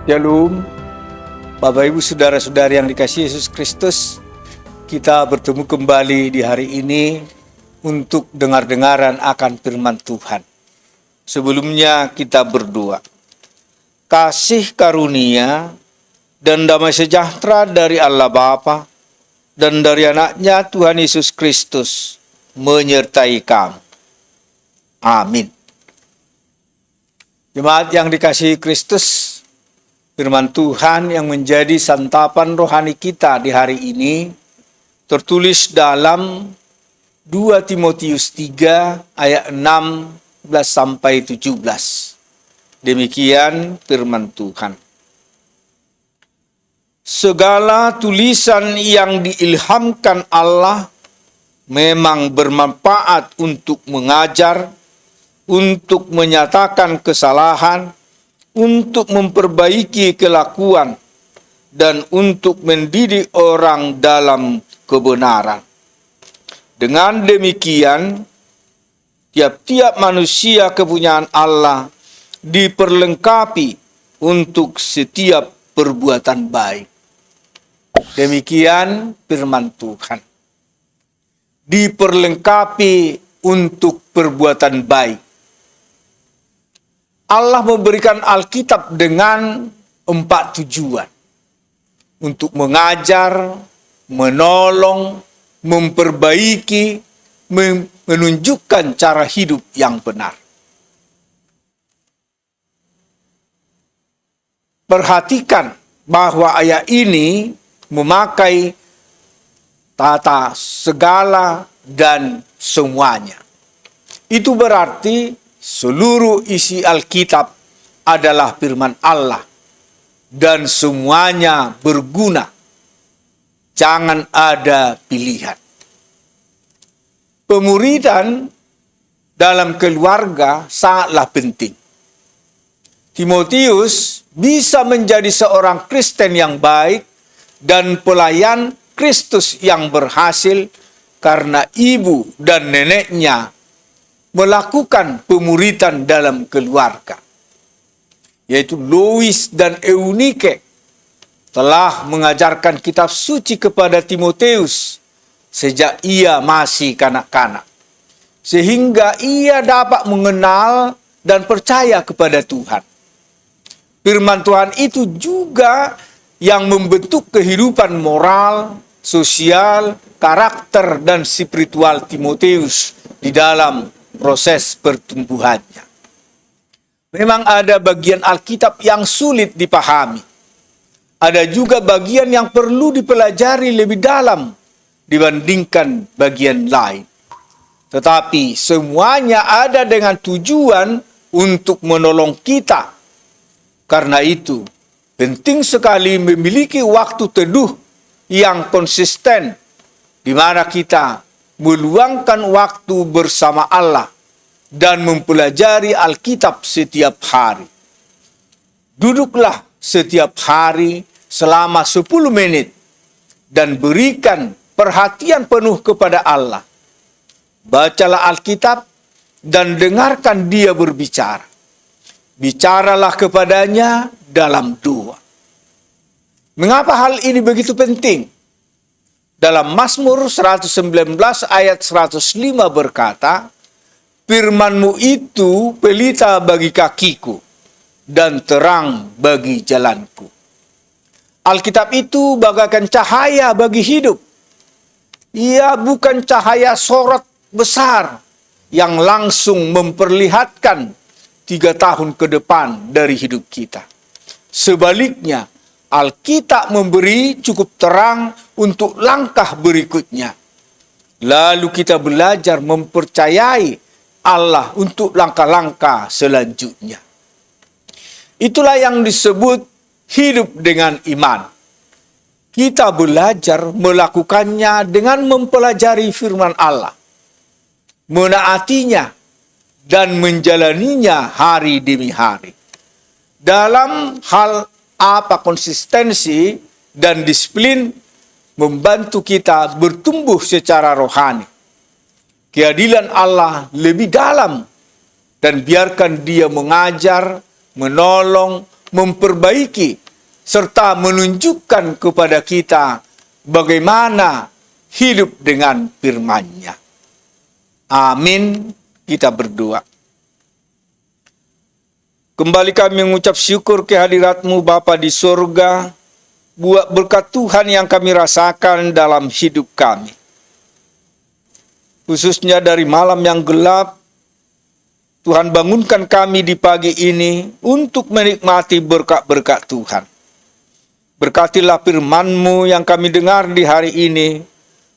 Shalom, Bapak Ibu Saudara-saudari yang dikasihi Yesus Kristus. Kita bertemu kembali di hari ini untuk dengar-dengaran akan firman Tuhan. Sebelumnya kita berdoa. Kasih karunia dan damai sejahtera dari Allah Bapa dan dari anaknya Tuhan Yesus Kristus menyertai kamu. Amin. Jemaat yang dikasihi Kristus, firman Tuhan yang menjadi santapan rohani kita di hari ini tertulis dalam 2 Timotius 3 ayat 16 sampai 17. Demikian firman Tuhan. Segala tulisan yang diilhamkan Allah memang bermanfaat untuk mengajar, untuk menyatakan kesalahan, untuk memperbaiki kelakuan, dan untuk mendidik orang dalam kebenaran. Dengan demikian, tiap-tiap manusia kepunyaan Allah diperlengkapi untuk setiap perbuatan baik. Demikian firman Tuhan. Diperlengkapi untuk perbuatan baik. Allah memberikan Alkitab dengan 4 tujuan. Untuk mengajar, menolong, memperbaiki, menunjukkan cara hidup yang benar. Perhatikan bahwa ayat ini memakai kata segala dan semuanya. Itu berarti seluruh isi Alkitab adalah firman Allah dan semuanya berguna. Jangan ada pilihan. Pemuridan dalam keluarga sangatlah penting. Timotius bisa menjadi seorang Kristen yang baik dan pelayan Kristus yang berhasil karena ibu dan neneknya melakukan pemuridan dalam keluarga, yaitu Lois dan Eunike telah mengajarkan kitab suci kepada Timotius sejak ia masih kanak-kanak, sehingga ia dapat mengenal dan percaya kepada Tuhan. Firman Tuhan itu juga yang membentuk kehidupan moral, sosial, karakter, dan spiritual Timotius di dalam proses pertumbuhannya. Memang ada bagian Alkitab yang sulit dipahami. Ada juga bagian yang perlu dipelajari lebih dalam dibandingkan bagian lain. Tetapi semuanya ada dengan tujuan untuk menolong kita. Karena itu, penting sekali memiliki waktu teduh yang konsisten, di mana kita meluangkan waktu bersama Allah dan mempelajari Alkitab setiap hari. Duduklah setiap hari selama 10 menit dan berikan perhatian penuh kepada Allah. Bacalah Alkitab dan dengarkan Dia berbicara. Bicaralah kepadanya dalam doa. Mengapa hal ini begitu penting? Dalam Mazmur 119 ayat 105 berkata, "Firman-Mu itu pelita bagi kakiku dan terang bagi jalanku." Alkitab itu bagaikan cahaya bagi hidup. Ia bukan cahaya sorot besar yang langsung memperlihatkan 3 tahun ke depan dari hidup kita. Sebaliknya, Alkitab memberi cukup terang untuk langkah berikutnya. Lalu kita belajar mempercayai Allah untuk langkah-langkah selanjutnya. Itulah yang disebut hidup dengan iman. Kita belajar melakukannya dengan mempelajari firman Allah, menaatinya, dan menjalaninya hari demi hari. Dalam hal konsistensi dan disiplin membantu kita bertumbuh secara rohani. Keadilan Allah lebih dalam dan biarkan Dia mengajar, menolong, memperbaiki, serta menunjukkan kepada kita bagaimana hidup dengan firman-Nya. Amin. Kita berdoa. Kembali kami mengucap syukur kehadirat-Mu Bapa di surga, buat berkat Tuhan yang kami rasakan dalam hidup kami. Khususnya dari malam yang gelap, Tuhan bangunkan kami di pagi ini untuk menikmati berkat-berkat Tuhan. Berkatilah firman-Mu yang kami dengar di hari ini,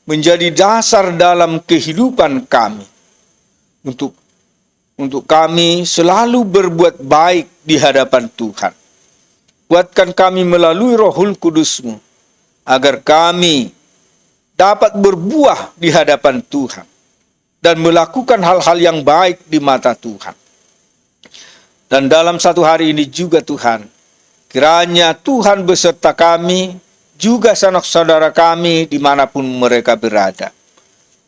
menjadi dasar dalam kehidupan kami. Untuk kami selalu berbuat baik di hadapan Tuhan. Kuatkan kami melalui Rohul Kudus-Mu, agar kami dapat berbuah di hadapan Tuhan dan melakukan hal-hal yang baik di mata Tuhan. Dan dalam satu hari ini juga Tuhan, kiranya Tuhan beserta kami, juga sanak saudara kami dimanapun mereka berada.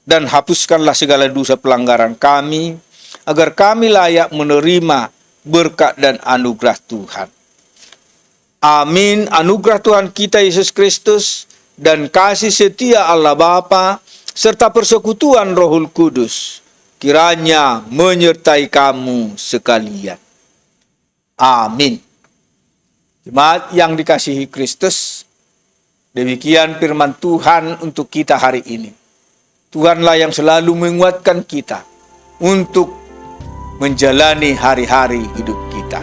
Dan hapuskanlah segala dosa pelanggaran kami, agar kami layak menerima berkat dan anugerah Tuhan. Amin. Anugerah Tuhan kita Yesus Kristus dan kasih setia Allah Bapa serta persekutuan Rohul Kudus kiranya menyertai kamu sekalian. Amin. Jemaat yang dikasihi Kristus, demikian firman Tuhan untuk kita hari ini. Tuhanlah yang selalu menguatkan kita untuk menjalani hari-hari hidup kita.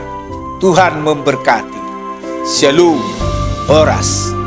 Tuhan memberkati. Shalom. Horas.